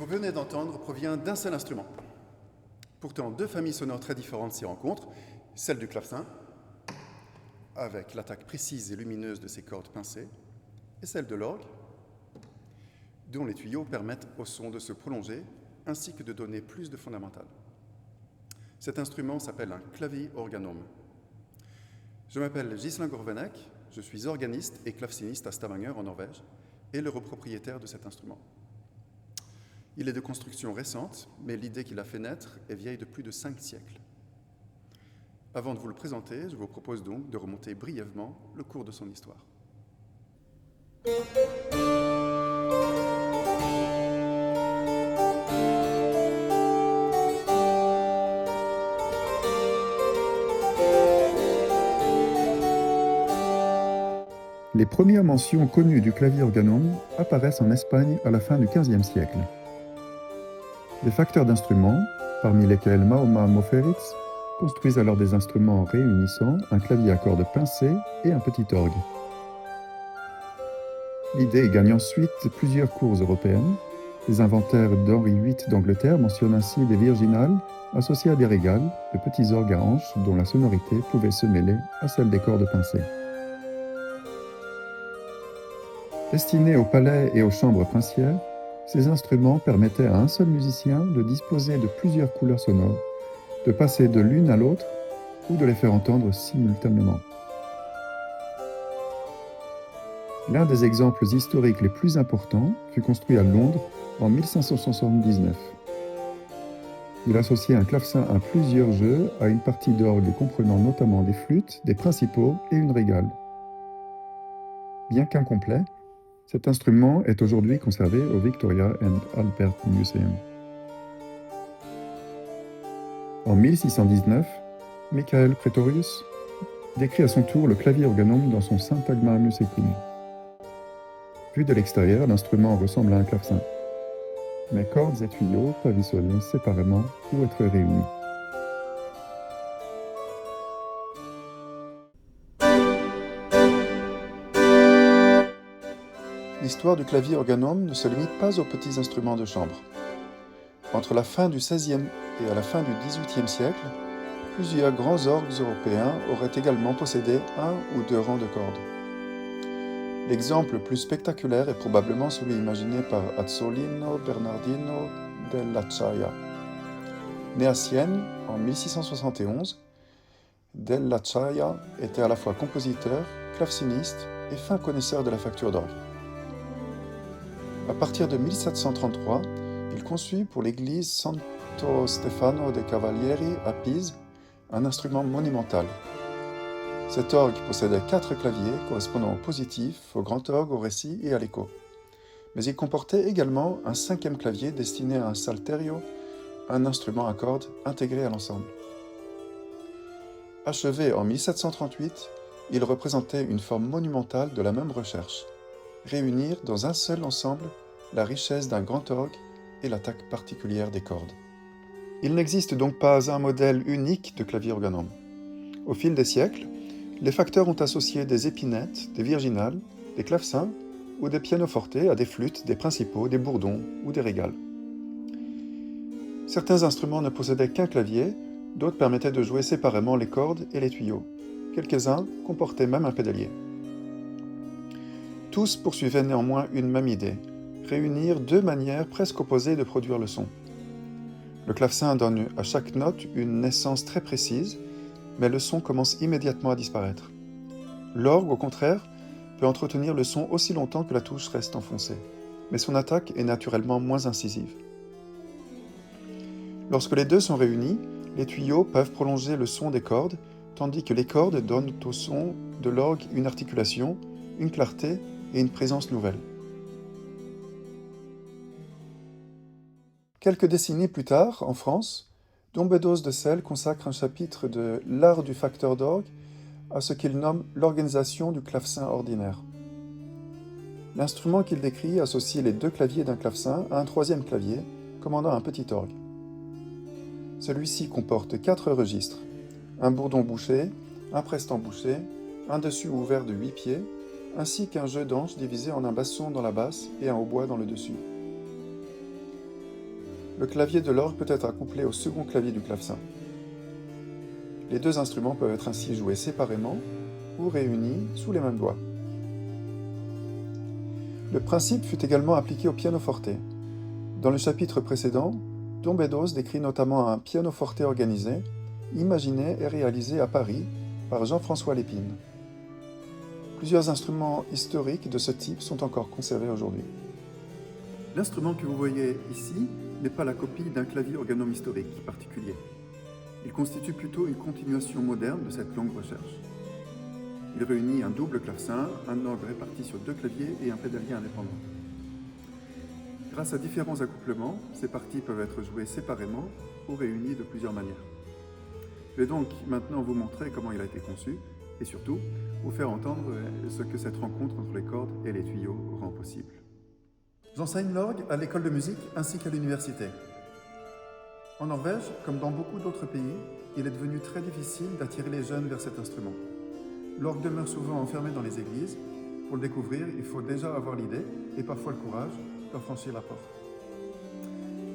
vous venez d'entendre provient d'un seul instrument. Pourtant, deux familles sonores très différentes s'y rencontrent, celle du clavecin, avec l'attaque précise et lumineuse de ses cordes pincées, et celle de l'orgue, dont les tuyaux permettent au son de se prolonger, ainsi que de donner plus de fondamentales. Cet instrument s'appelle un klaviorganum. Je m'appelle Ghislain Gourvenec, je suis organiste et claveciniste à Stavanger en Norvège, et le propriétaire de cet instrument. Il est de construction récente, mais l'idée qui l'a fait naître est vieille de plus de 5 siècles. Avant de vous le présenter, je vous propose donc de remonter brièvement le cours de son histoire. Les premières mentions connues du klaviorganum apparaissent en Espagne à la fin du XVe siècle. Des facteurs d'instruments, parmi lesquels Mahoma Moferits, construisent alors des instruments réunissant un clavier à cordes pincées et un petit orgue. L'idée gagne ensuite plusieurs cours européennes. Les inventaires d'Henri VIII d'Angleterre mentionnent ainsi des virginales associées à des régales, de petits orgues à hanches dont la sonorité pouvait se mêler à celle des cordes pincées. Destinés aux palais et aux chambres princières, ces instruments permettaient à un seul musicien de disposer de plusieurs couleurs sonores, de passer de l'une à l'autre ou de les faire entendre simultanément. L'un des exemples historiques les plus importants fut construit à Londres en 1579. Il associait un clavecin à plusieurs jeux à une partie d'orgue comprenant notamment des flûtes, des principaux et une régale. Bien qu'incomplet, cet instrument est aujourd'hui conservé au Victoria and Albert Museum. En 1619, Michael Praetorius décrit à son tour le klaviorganum dans son Syntagma Musicum. Vu de l'extérieur, l'instrument ressemble à un clavecin, mais cordes et tuyaux peuvent y sonner séparément ou être réunis. L'histoire du klaviorganum ne se limite pas aux petits instruments de chambre. Entre la fin du XVIe et à la fin du XVIIIe siècle, plusieurs grands orgues européens auraient également possédé un ou deux rangs de cordes. L'exemple le plus spectaculaire est probablement celui imaginé par Azzolino Bernardino dell'Acciaia. Né à Sienne en 1671, dell'Acciaia était à la fois compositeur, claveciniste et fin connaisseur de la facture d'orgue. À partir de 1733, il conçut pour l'église Santo Stefano de Cavalieri à Pise un instrument monumental. Cet orgue possédait 4 claviers correspondant au positif, au grand orgue, au récit et à l'écho. Mais il comportait également un 5e clavier destiné à un salterio, un instrument à cordes intégré à l'ensemble. Achevé en 1738, il représentait une forme monumentale de la même recherche. Réunir dans un seul ensemble la richesse d'un grand orgue et l'attaque particulière des cordes. Il n'existe donc pas un modèle unique de klaviorganum. Au fil des siècles, les facteurs ont associé des épinettes, des virginales, des clavecins ou des pianofortes à des flûtes, des principaux, des bourdons ou des régales. Certains instruments ne possédaient qu'un clavier, d'autres permettaient de jouer séparément les cordes et les tuyaux. Quelques-uns comportaient même un pédalier. Tous poursuivaient néanmoins une même idée, réunir deux manières presque opposées de produire le son. Le clavecin donne à chaque note une naissance très précise, mais le son commence immédiatement à disparaître. L'orgue, au contraire, peut entretenir le son aussi longtemps que la touche reste enfoncée, mais son attaque est naturellement moins incisive. Lorsque les deux sont réunis, les tuyaux peuvent prolonger le son des cordes, tandis que les cordes donnent au son de l'orgue une articulation, une clarté et une présence nouvelle. Quelques décennies plus tard, en France, Dom Bedos de Celles consacre un chapitre de l'art du facteur d'orgue à ce qu'il nomme l'organisation du clavecin ordinaire. L'instrument qu'il décrit associe les 2 claviers d'un clavecin à un 3e clavier, commandant un petit orgue. Celui-ci comporte 4 registres, un bourdon bouché, un prestant bouché, un dessus ouvert de 8 pieds, ainsi qu'un jeu d'anches divisé en un basson dans la basse et un hautbois dans le dessus. le clavier de l'orgue peut être accouplé au second clavier du clavecin. Les deux instruments peuvent être ainsi joués séparément ou réunis sous les mêmes doigts. Le principe fut également appliqué au pianoforte. Dans le chapitre précédent, Dom Beddoes décrit notamment un pianoforte organisé, imaginé et réalisé à Paris par Jean-François Lépine. Plusieurs instruments historiques de ce type sont encore conservés aujourd'hui. L'instrument que vous voyez ici n'est pas la copie d'un clavier organome historique particulier. Il constitue plutôt une continuation moderne de cette longue recherche. Il réunit un double clavecin, un orgue réparti sur deux claviers et un pédalier indépendant. Grâce à différents accouplements, ces parties peuvent être jouées séparément ou réunies de plusieurs manières. Je vais donc maintenant vous montrer comment il a été conçu et surtout vous faire entendre ce que cette rencontre entre les cordes et les tuyaux rend possible. J'enseigne l'orgue à l'école de musique ainsi qu'à l'université. En Norvège, comme dans beaucoup d'autres pays, il est devenu très difficile d'attirer les jeunes vers cet instrument. L'orgue demeure souvent enfermé dans les églises. Pour le découvrir, il faut déjà avoir l'idée et parfois le courage de franchir la porte.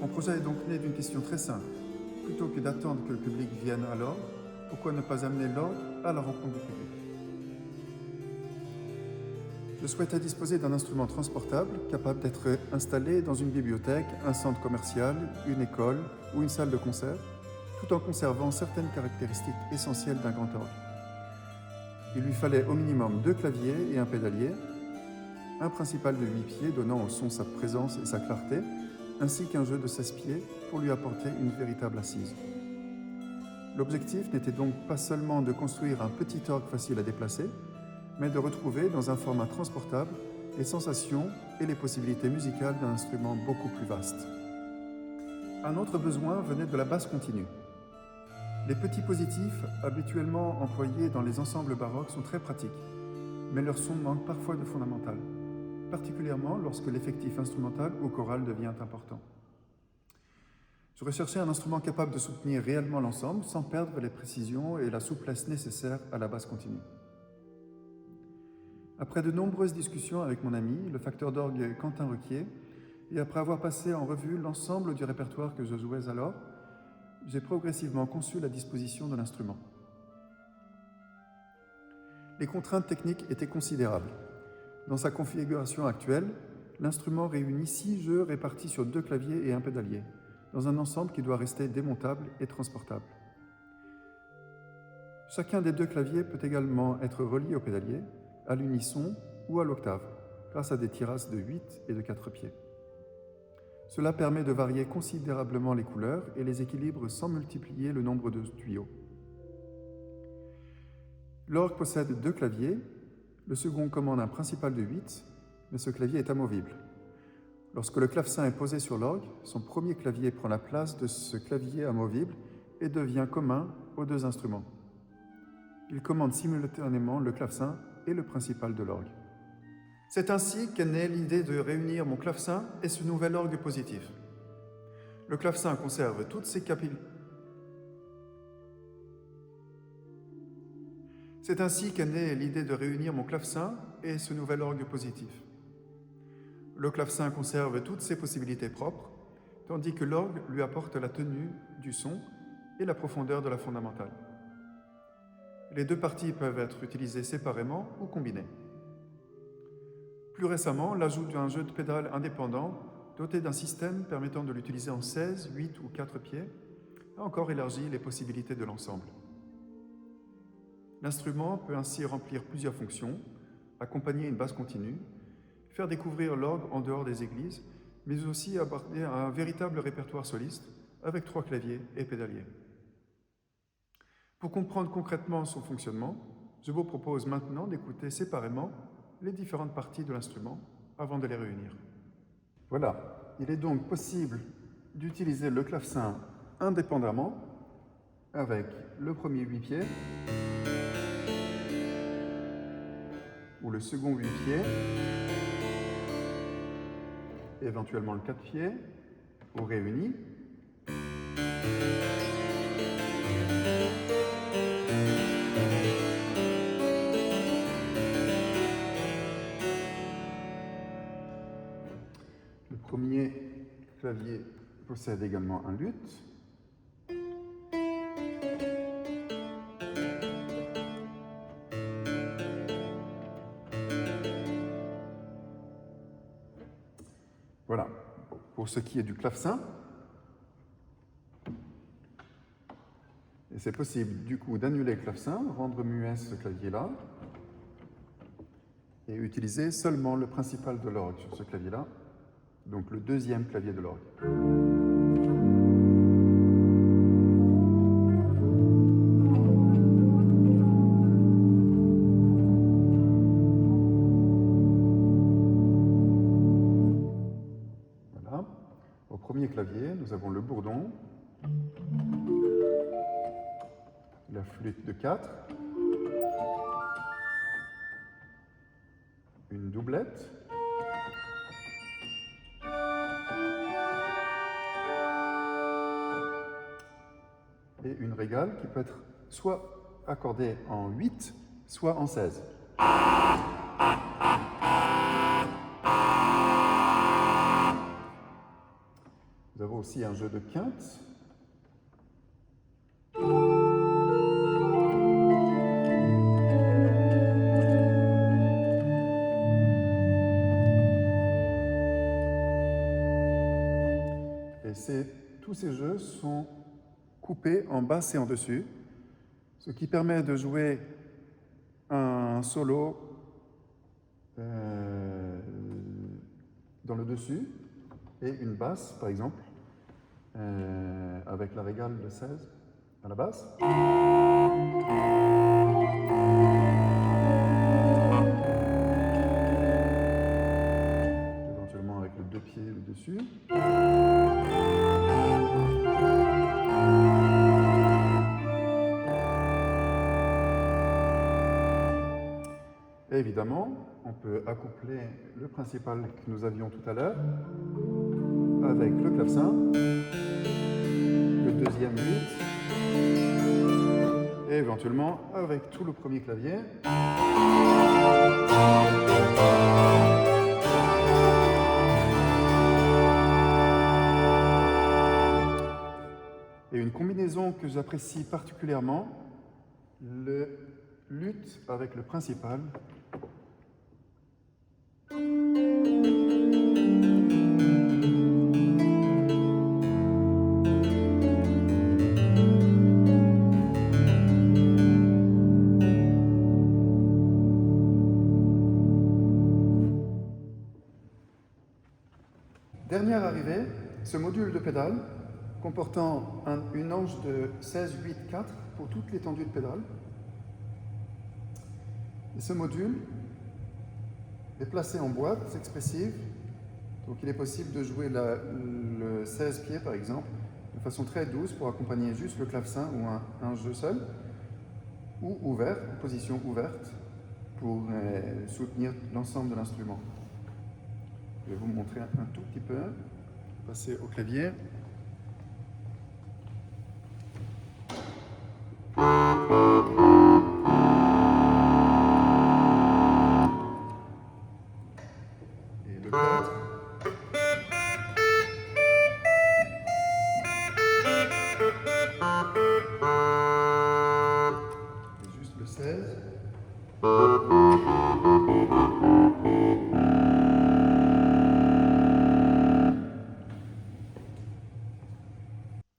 Mon projet est donc né d'une question très simple. Plutôt que d'attendre que le public vienne à l'orgue, pourquoi ne pas amener l'orgue à la rencontre du public? Je souhaitais disposer d'un instrument transportable capable d'être installé dans une bibliothèque, un centre commercial, une école ou une salle de concert, tout en conservant certaines caractéristiques essentielles d'un grand orgue. Il lui fallait au minimum 2 claviers et un pédalier, un principal de 8 pieds donnant au son sa présence et sa clarté, ainsi qu'un jeu de 16 pieds pour lui apporter une véritable assise. L'objectif n'était donc pas seulement de construire un petit orgue facile à déplacer, mais de retrouver dans un format transportable les sensations et les possibilités musicales d'un instrument beaucoup plus vaste. Un autre besoin venait de la basse continue. Les petits positifs, habituellement employés dans les ensembles baroques, sont très pratiques, mais leur son manque parfois de fondamental, particulièrement lorsque l'effectif instrumental ou choral devient important. Je recherchais un instrument capable de soutenir réellement l'ensemble sans perdre les précisions et la souplesse nécessaires à la basse continue. Après de nombreuses discussions avec mon ami, le facteur d'orgue Quentin Ruquier, et après avoir passé en revue l'ensemble du répertoire que je jouais alors, j'ai progressivement conçu la disposition de l'instrument. Les contraintes techniques étaient considérables. Dans sa configuration actuelle, l'instrument réunit 6 jeux répartis sur 2 claviers et un pédalier, dans un ensemble qui doit rester démontable et transportable. Chacun des 2 claviers peut également être relié au pédalier, à l'unisson ou à l'octave, grâce à des tirasses de 8 et de 4 pieds. Cela permet de varier considérablement les couleurs et les équilibres sans multiplier le nombre de tuyaux. L'orgue possède 2 claviers, le second commande un principal de 8, mais ce clavier est amovible. Lorsque le clavecin est posé sur l'orgue, son premier clavier prend la place de ce clavier amovible et devient commun aux 2 instruments. Il commande simultanément le clavecin et le principal de l'orgue. C'est ainsi qu'est née l'idée de réunir mon clavecin et ce nouvel orgue positif. Le clavecin conserve toutes ses capacités. C'est ainsi qu'est née l'idée de réunir mon clavecin et ce nouvel orgue positif. Le clavecin conserve toutes ses possibilités propres, tandis que l'orgue lui apporte la tenue du son et la profondeur de la fondamentale. Les 2 parties peuvent être utilisées séparément ou combinées. Plus récemment, l'ajout d'un jeu de pédales indépendant, doté d'un système permettant de l'utiliser en 16, 8 ou 4 pieds, a encore élargi les possibilités de l'ensemble. L'instrument peut ainsi remplir plusieurs fonctions, accompagner une basse continue, faire découvrir l'orgue en dehors des églises, mais aussi aborder un véritable répertoire soliste avec 3 claviers et pédaliers. Pour comprendre concrètement son fonctionnement, je vous propose maintenant d'écouter séparément les différentes parties de l'instrument avant de les réunir. Voilà, il est donc possible d'utiliser le clavecin indépendamment avec le premier 8 pieds ou le second 8 pieds, éventuellement le 4 pieds ou réuni. Le premier clavier possède également un luth. Voilà, pour ce qui est du clavecin. Et c'est possible du coup d'annuler le clavecin, rendre muet ce clavier-là, et utiliser seulement le principal de l'orgue sur ce clavier-là, donc le deuxième clavier de l'orgue. Voilà. Au premier clavier, nous avons le bourdon, la flûte de 4, une doublette, et une régale qui peut être soit accordée en 8, soit en 16. Nous avons aussi un jeu de quinte. Et tous ces jeux sont coupés en basse et en dessus, ce qui permet de jouer un solo dans le dessus et une basse, par exemple, avec la régale de 16 à la basse. Éventuellement avec le 2 pieds le dessus. Et évidemment, on peut accoupler le principal que nous avions tout à l'heure avec le clavecin, le deuxième luth, et éventuellement avec tout le premier clavier. Et une combinaison que j'apprécie particulièrement, le luth avec le principal. Dernière arrivée, ce module de pédale comportant une ange de 16, 8, 4 pour toute l'étendue de pédale. Et ce module est placé en boîte expressive, donc il est possible de jouer le 16 pieds par exemple de façon très douce pour accompagner juste le clavecin ou un jeu seul, ou ouvert, en position ouverte, pour soutenir l'ensemble de l'instrument. Je vais vous montrer un tout petit peu, passer au clavier. Et le 4. Et juste le 16.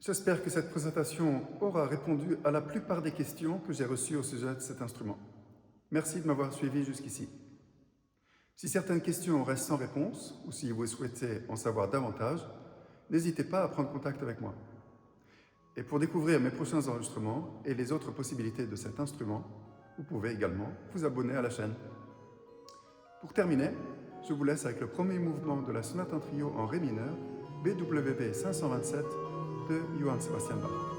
J'espère que cette présentation aura répondu à la plupart des questions que j'ai reçues au sujet de cet instrument. Merci de m'avoir suivi jusqu'ici. Si certaines questions restent sans réponse, ou si vous souhaitez en savoir davantage, n'hésitez pas à prendre contact avec moi. Et pour découvrir mes prochains enregistrements et les autres possibilités de cet instrument, vous pouvez également vous abonner à la chaîne. Pour terminer, je vous laisse avec le premier mouvement de la sonate en trio en ré mineur, BWV 527, de Johann Sebastian Bach.